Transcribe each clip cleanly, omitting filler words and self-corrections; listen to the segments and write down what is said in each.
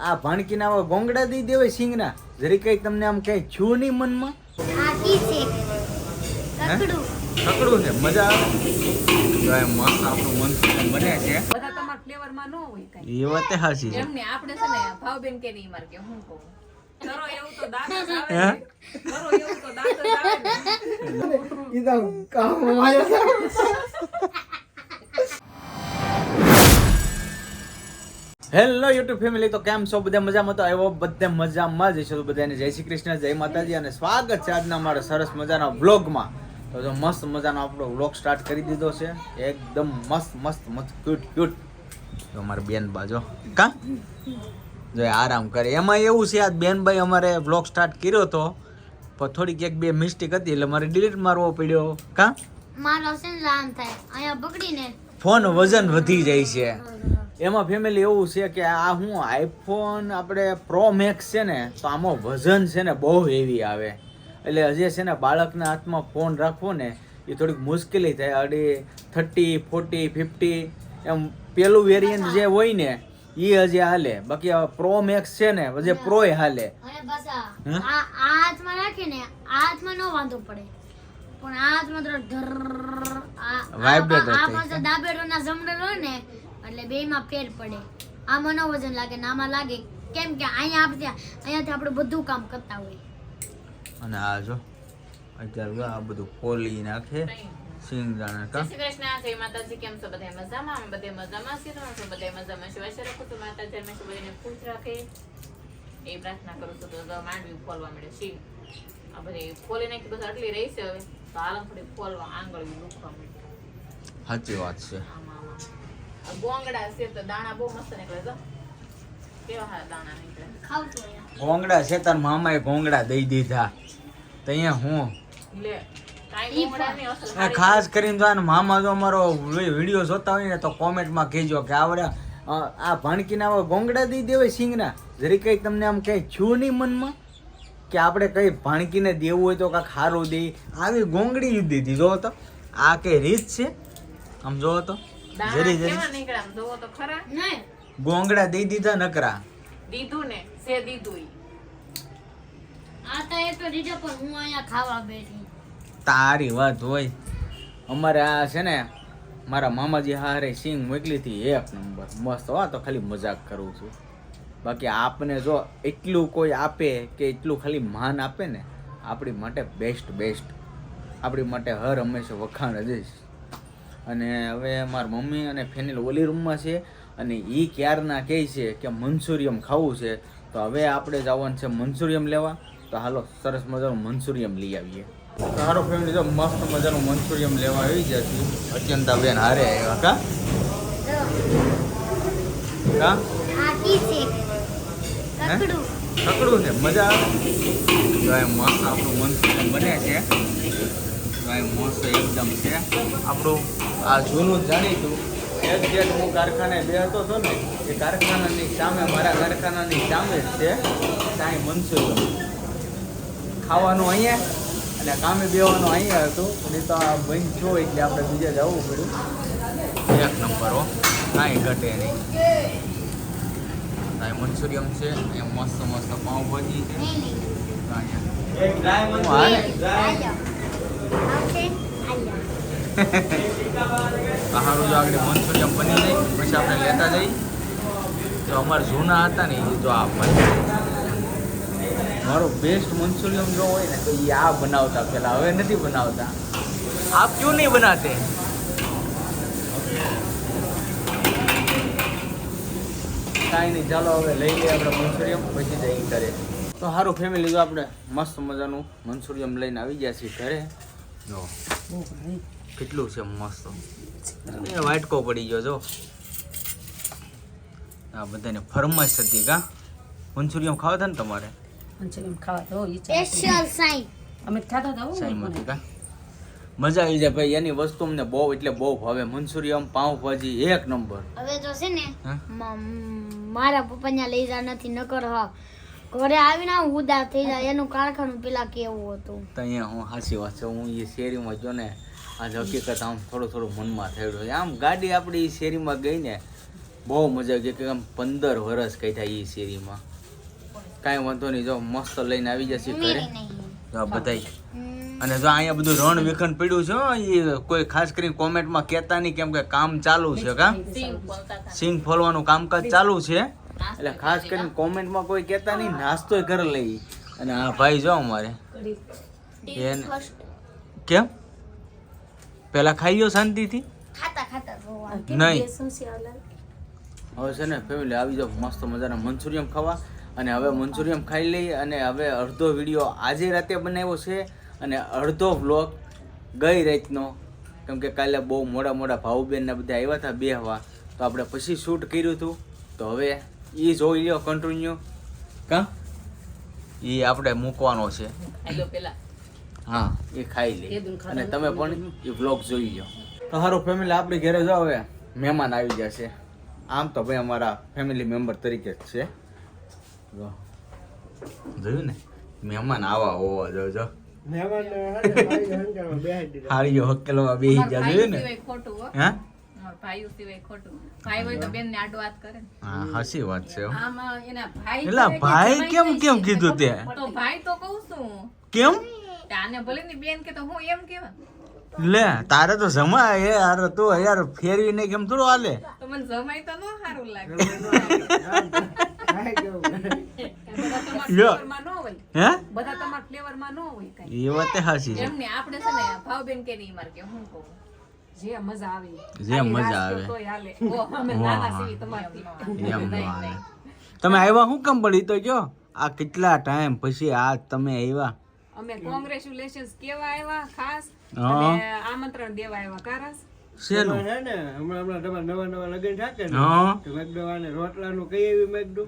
આ ભાણકીના આવા ગોંગડા દઈ દેવાય સિંગના જરી કઈ તમને આમ કઈ છું નહીં મનમાં કકડું છે મજા આવે મસ્ત આપણું મન બને છે બધા તમાર ફ્લેવર માં ન હોય કઈ એ વાત હાચી છે એમને આપણે છે ને ભાવબેન કે નહીં માર કે હું કહું કરો એવું તો દાંત જ આવે કરો એવું તો દાંત જ આવે ઈ તો કામ માયો હેલો યુટ્યુબ ફેમિલી, તો કેમ છો બધા? મજામાં તો આવ્યો બધે મજામાં જ છે. બધાને જય શ્રી કૃષ્ણ, જય માતાજી અને સ્વાગત છે આજના અમારા સરસ મજાના વ્લોગમાં. તો જો મસ્ત મજાનો આપણો વ્લોગ સ્ટાર્ટ કરી દીધો છે એકદમ મસ્ત મસ્ત મસ્ત ક્યુટ. તો અમારે બેન બાજો કા જો આરામ કરે. એમાં એવું છે આજ બેનભાઈ અમારે વ્લોગ સ્ટાર્ટ કર્યો તો પણ થોડીક એક બે મિસ્ટેક હતી એટલે મારે ડિલીટ મારવો પડ્યો. કા મારો છે ને આમ થાય અહીંયા પકડીને ફોન વજન વધી જાય છે. એમાં ફેમિલી એવું છે કે આ હું આઈફોન આપણે પ્રો મેક્સ છે ને તો આમાં વજન છે ને બહુ હેવી આવે એટલે હજી છે ને બાળકના હાથમાં ફોન રાખવો ને એ થોડીક મુશ્કેલી થાય. 30, 40, 50 એમ પેલું વેરિયન્ટ જે હોય ને એ હજી હાલે, બાકી પ્રો મેક્સ છે ને હજી પ્રોય હાલે. અને બસ આ હાથમાં રાખીને આ હાથમાં નો વાંધો પડે પણ આ હાથમાં તો વાઇબ્રેટ આ પાછો દાબેડોના જમણો હોય ને એટલે બેયમાં ફેર પડે. આમાં નો વજન લાગે ને આમાં લાગે, કેમ કે અહીંયાથી આપણે બધું કામ કરતા હોય. અને આ જો અત્યારે આ બધું ખોલી નાખે સિંગદાણા કા. શ્રી કૃષ્ણ, જય માતાજી. કેમ છો બધા? મજામાં? અમે બધા મજામાં છીએ. તમે છો બધા મજામાં છો? આશા રાખું છું માતાજી હંમેશા બધાને ખુશ રાખે એ પ્રાર્થના કરું છું. તો માંડવી ફોલવા મળે સિંગ આ બધી ફોલી નાખી બસ આટલી રહી છે. હવે તો આલમ થોડી ફોલવા આંગળી દુખવા મળે. સાચી વાત છે. ગોંગડા છે તો દાણા બહુ મસ્ત નીકળે છે. કેવા હા દાણા નીકળે. ખાવતું હોય ગોંગડા છે તાર મામાએ ગોંગડા દઈ દીધા તો અહીંયા હું લે કાઈ ગોંગડા નહીં અસલ આ ખાસ કરીને જો આના મામા જો અમારો વિડીયો જોતા હોય ને તો કોમેન્ટમાં કહેજો કે આવડે આ ભાણકીના આવા ગોંગડા દઈ દેવાય સિંગના જરી કઈ તમને આમ કઈ છું નહીં મનમાં કે આપણે કઈ ભાણકીને દેવું હોય તો કાંક સારું દે. આવી ગોંગડી દીધી જો તો આ કઈ રીત છે? આમ જોવો તો જરી કેવા નીકળ્યા આમ જોવો તો ખરા. નહીં ગોંગડા દઈ દીધા નકરા. દીધું ને સે દીધું ઈ. આ તો એ તો દીધો પણ હું અહીંયા ખાવા બેઠી. તારી વાત હોય. અમારે આ છે ને મારા મામાજી હારે સિંગ મોકલી હતી એક નંબર મસ્ત. હો તો ખાલી મજાક કરું છું, બાકી આપને જો એટલું કોઈ આપે કે એટલું ખાલી માન આપે ને આપણી માટે બેસ્ટ આપણી માટે હર હંમેશા વખાણ જ છે. અને હવે મારા મમ્મી અને ફેનિલ ઓલી રૂમમાં છે અને એ ક્યારના કહે છે કે મંચુરિયમ ખાવું છે. તો હવે આપણે જવાનું છે મંચુરિયમ લેવા. તો હાલો સરસ મજાનું મંચુરિયમ લઈ આવીએ. સારો ફેમિલી જો મસ્ત મજાનું મંચુરિયમ લેવા આવી ગયા છીએ. અત્યંતા બેન હારે આવ્યા કા કા આ કી છે કકડું કકડું છે મજા આવે. તો એ મસ્ત આપણું મંચુરિયમ બને છે. તો એ મસ્ત એકદમ છે આપણું આ જૂનું જાણીતું. એક્ઝેક્ટ હું કારખાને બેસતો હતો ને એ કારખાનાની સામે મારા કારખાનાની સામે જ છે ત્યાં મંચુરિયમ ખાવાનું અહીંયા અને કામે બેવાનું અહીંયા હતું. અને તો આ બંધ છો એટલે આપણે બીજે જવું પડ્યું. એક નંબર હો, કાંઈ ઘટે નહીં. ત્યાં મંચુરિયમ છે, એ મસ્ત પાઉંભાજી છે. આલ્યો આવશે સારું જો આગળ મંચુરિયમ બની જાય પછી આપણે લેતા જઈએ. તો અમારા જૂના હતા ને એ જો આ મારો બેસ્ટ મંચુરિયમ જો હોય ને તો એ આ બનાવતા પેલા, હવે નથી બનાવતા. આપ ક્यों નહીં બનાતે? કાંઈ નહીં, ચાલો હવે લઈ લઈએ આપણે મંચુરિયમ પછી જઈ ઘરે. તો સારું ફેમિલી જો આપણે મસ્ત મજાનું મંચુરિયમ લઈને આવી ગયા છીએ ઘરે. જો કેટલું છે મસ્ત. એ વાટકો પડી ગયો જો. આ બધાને ફરમાઈશ હતી કા મંચુરિયમ ખાવા હતા ને તમારે? મંચુરિયમ ખાવા તો સ્પેશિયલ સાઈ અમે ખાતા હતા. સાઈમાંથી કા મજા આવી જાય ભાઈ. એની વસ્તુ અમને બહુ એટલે બહુ ભાવે. મંચુરિયમ પાઉંભાજી એક નંબર. હવે જો છે ને મારા પપ્પા ત્યાં લઈ જા નથી નકર હા ઘરે આવીને ઉદાસ થઈ જાય. એનું કારખાનું પેલા કેવું હતું તો અહીંયા હું સાચી વાત છે. હું એ શેરીમાં જો ને આજ હકીકત આમ થોડું મનમાં થયેલું છે. આમ ગાડી આપણી શેરીમાં ગઈ ને બહુ મજા આવી કે આમ 15 વર્ષ કઈ થાય એ શેરીમાં. કાંઈ વાંધો નહીં, જો મસ્ત લઈને આવી જશે ઘરે. જો બધાય અને જો અહીંયા બધું રણ વિખંડ પડ્યું છે હો, એ કોઈ ખાસ કરીને કોમેન્ટમાં કહેતા નહીં, કેમ કે કામ ચાલુ છે. કા સિંગ ફોલવાનું કામકાજ ચાલુ છે, એટલે ખાસ કરીને કોમેન્ટમાં કોઈ કહેતા નહીં, નાસ્તોય ઘરે લઈ. અને આ ભાઈ જો અમારે એને કેમ પેલા ખાઈ ગયો શાંતિથી નહીં. હવે છે ને ફેમિલી આવી જાઓ મસ્ત મજાના મંચુરિયમ ખાવા. અને હવે મંચુરિયમ ખાઈ લઈ અને હવે અડધો વિડીયો આજે રાતે બનાવ્યો છે અને અડધો વ્લોગ ગઈ રાતનો, કેમ કે કાલે બહુ મોડા ભાઉબેન ને બધા આવ્યા હતા બેહવા, તો આપણે પછી શૂટ કર્યું હતું. તો હવે એ જોઈ લ્યો કન્ટિન્યુ. કા એ આપણે મૂકવાનો છે. હા એ ખાઈ લે અને તમે પણ એ વ્લોગ જોઈ લો. તો સારું ફેમિલી આપણી ઘરે જાઓ, હવે મહેમાન આવી જશે. આમ તો ભાઈ અમારા ફેમિલી મેમ્બર તરીકે જ છે. જોયું ને મહેમાન આવા હોવા જો હારીઓ હકેલવા બેહી જા. જોયું ને હા હા હાસી વાત છે. એલા ભાઈ કેમ કીધું તે? કેમ લે તારે તો જમા યાર, તું યાર ફેરવી નહીં કેમ થોડું હાલે? એ વાત હાસી છે. જે મજા આવે તમે આવ્યા શું કામ પડી તો જો આ કેટલા ટાઈમ પછી આ તમે આવ્યા? અમે કોંગ્રેચ્યુલેશન્સ કેવા આવ્યા ખાસ અને આમંત્રણ દેવા આવ્યા. કારસ શેનું હે ને હમણાં નવા લગન થાકે ને તો મેકડો આને રોટલાનું કઈ આવી મેકડો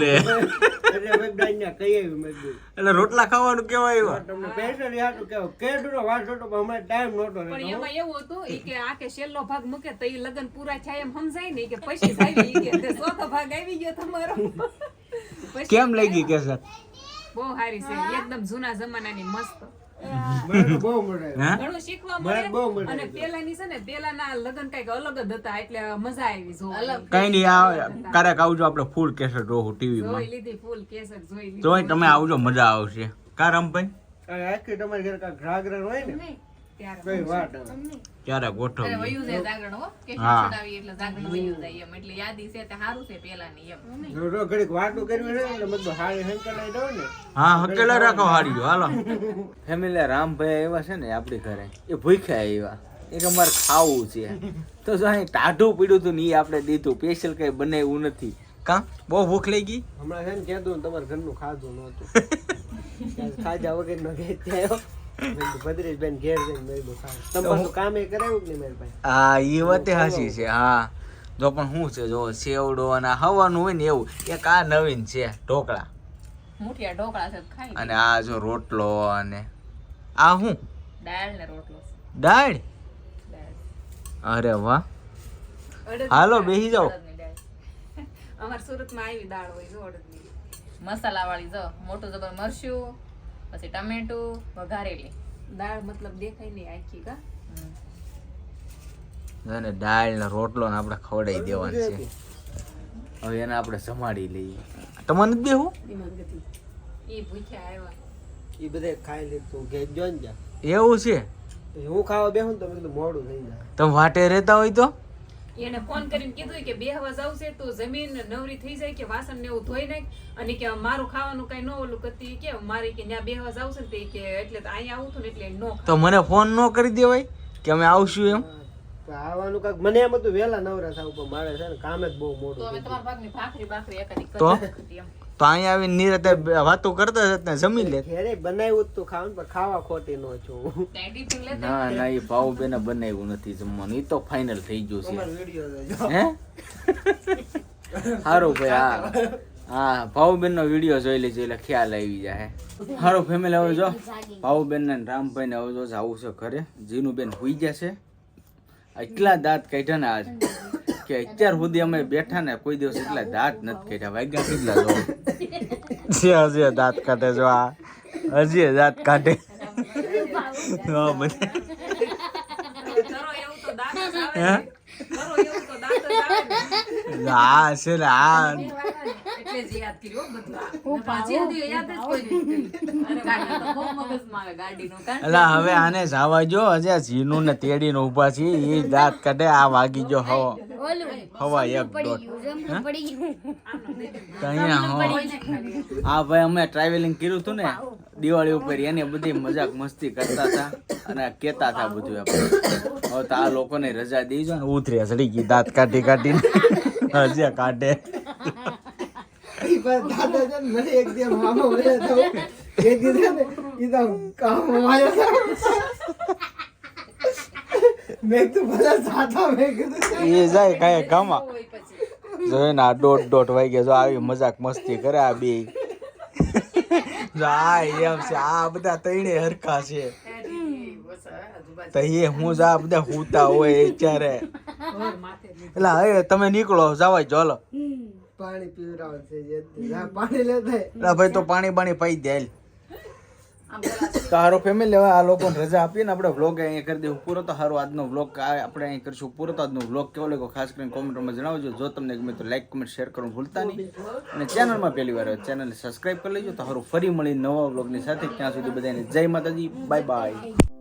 લે એટલે મેકડો અહીંયા કઈ આવી મેકડો એટલે રોટલા ખાવાનું કેવા આવ્યા? તમને સ્પેશિયલી હાટું કેવો કેડુનો વાસ હતો પણ હમણાં ટાઈમ નહોતો પણ એમાં એવું હતું ઈ કે આ કે છેલ્લો ભાગ મૂકે તો ઈ લગન પૂરા થાય એમ સમજાય ને કે પછી આવી ઈ કે ચોથો ભાગ આવી ગયો તમારો. કેમ લાગી કે સર? બહુ સારી છે, એકદમ જૂના જમાનાની મસ્ત. મને બહુ મળે ઘણું શીખવા મળે અને પેલાની છે ને પેલાના લગન કઈક અલગ જ હતા એટલે મજા આવી જોવાની. કઈ નહીં આ ક્યારેક આવજો, આપણે ફૂલ કેસેટ જોવું ટીવી માં. જોઈ લીધી ફૂલ કેસર જોઈ લીધી. તોય તમે આવજો, મજા આવશે. કા રામભાઈ આખી તમારી ઘરે કાંઈક જાગરણ હોય ને ત્યારે કઈ વાત ક્યારે ગોઠવ. વયું જાય જાગરણ હો કે હા. છોડાવી એટલે જાગરણ વયું જાય એમ એટલે યાદી છે તે સારું છે પેલાની એમ. ઘડીક વાતો કરવી છે એટલે બધું હારી હંકલાઈ દઉં ને. હા હકેલા રાખો હારી હાલો. ફેમિલી રામભાઈ આવ્યા છે ને આપણી ઘરે, એ ભૂખ્યા આવ્યા, એ કે અમારે ખાવું છે. તો જો અહીં ટાઢું પીડ્યું હતું ને એ આપણે દીધું, સ્પેશિયલ કઈ બનાવ્યું નથી. કા બહુ ભૂખ લાગી? હમણાં છે ને કહેતું ને તમારા ઘરનું ખાધું નહોતું. ખાધા વગર નો ઘેર થયો ભદ્રેશભાઈ ઘેર જઈને મેં તમારું કામ એ કરાવ્યું કે નહીં મારી પાસે? હા એ વાત હાસી છે. હા જો પણ શું છે, જો સેવડો અને હવાનું હોય ને એવું એક આ નવીન છે ઢોકળા, મુઠિયા ઢોકળા છે ખાઈ અને આ જો રોટલો અને આ શું દાળ ને રોટલો દાળ. અરે વાહ, હાલો બેસી જાઓ. અમાર સુરતમાં આવી દાળ હોય જો અડદની મસાલા વાળી જો મોટું જબર મરચું પછી ટમેટું વઘારેલી દાળ મતલબ દેખાય નહીં આખી કા. અને દાળ ને રોટલો ને આપણે ખવડાવી દેવાનું છે. હવે એને આપણે જમાડી લઈએ. તમને દેવું ઈ ભૂખ્યા આવ્યા એ બધે ખાઈ લીધું ઘેર જો ને જા. એવું છે? હું ખાવા બેહું તો મેં કીધું મોડું થઈ જાય. તમે વાટે રહેતા હોય તો એને ફોન કરીને કીધું કે બે હવા જાવ છે તો જમીન નવરી થઈ જાય કે વાસણ ને એવું ધોઈ નાખ અને કે મારું ખાવાનું કઈ ન ઓલું કરતી કે મારી કે ત્યાં બે હવા જાવ છે ને તે કે એટલે અહીંયા આવું છું ને એટલે નો તો મને ફોન ન કરી દેવાય કે અમે આવશું એમ? આવવાનું કાંઈક મને એમ હતું વહેલા નવરા થવું પણ મારે છે ને કામ જ બહુ મોડું તો અમે થઈ તમારા ભાગની ભાખરી એકાદી તો? કરી એમ. તો અહીંયા આવીને નિરાતે વાતો કરતા હતા જમી લે. ઘેરે બનાવ્યું જ તું ખાવાનું પણ ખાવા ખોટી ન છું. ત્યાં ટિફિન લેતા ના ના એ ભાવબેને બનાવ્યું નથી જમવાનું, એ તો ફાઇનલ થઈ ગયું છે. તમારો વિડીયો જોજો. હે સારું ભાઈ. હા ભાવબેન નો વિડીયો જોઈ લેજો એટલે ખ્યાલ આવી જાય. સારું ફેમિલી હવે જો ભાવબેન ને રામભાઈ ને હવે જો આવું છે ઘરે. જીનુબેન હુઈ ગયા છે. એટલા દાંત કાઢ્યા ને આજ કે અત્યાર સુધી અમે બેઠા ને કોઈ દિવસ એટલા દાંત નથી કાઢ્યા. વાગ્યા કેટલા જો હજી દાંત કાઢે, જો આ હજી દાંત કાઢે. કરો એવું તો દાંત જ આવે ને. કરો એવું તો દાંત જ આવે ને. હા છે ને હા એટલે જ યાદ કર્યું હો બધું આ. પાછી હતી યાદ જ કોઈ નહીં કર્યું. અરે ગાડી તો બહુ મગજમાં આવે ગાડીનું કાં? એટલે હવે આને જવા જો હજે ઝીનું ને તેડીને ઊભા છે એ દાંત કાઢે આ વાગી જો હવા ઓલું હવા એક પડી દોઢ ગયું જમણું પડી ગયું તો અહીંયા હા ભાઈ અમે ટ્રાવેલિંગ કર્યું હતું ને દિવાળી ઉપર એની બધી મજાક મસ્તી કરતા હતા અને કેતા હતા બધું આપણે હવે તો આ લોકોને રજા દેજો ને ઉતર્યા સડી ગઈ દાંત કાઢી કાઢીને હજે કાઢે ઈ પણ દાદા છે ને મને એક દી મામા મળ્યા હતા. એક દી છે ને ઈ તો કામમાં આવ્યા હતા. મેં કીધું ભલા સાતા મેં કીધું એ જાય કાંઈ કામમાં જોઈ ને આ દોઢ વાગ્યા જો આવી મજાક મસ્તી કરે આ બે જો આ એમ છે આ બધા તઈને હરખા છે તો એ હું જા બધા હુતા હોય અત્યારે એટલે હવે તમે નીકળો જવાય ચાલો પાણી પીવરાવે છે જે પાણી લેતા એટલે ભાઈ તો પાણી બાણી પાઈ દે તો હારો ફેમિલી હવે આ લોકોને રજા આપીએ ને આપણે વ્લોગ અહીંયા કરી દેવું પૂરો તો સારો આજનો વ્લોગ આપણે અહીં કરીશું પૂરો તો આજનો વ્લોગ કેવો લાગ્યો ખાસ કરીને કોમેન્ટમાં જણાવજો જો તમને ગમે તો લાઈક કમેન્ટ શેર કરવાનું ભૂલતા નહીં અને ચેનલમાં પહેલી વાર ચેનલને સબસ્ક્રાઈબ કરી લેજો તો સારું ફરી મળી નવા વ્લોગની સાથે ત્યાં સુધી બધાને જય માતાજી બાય બાય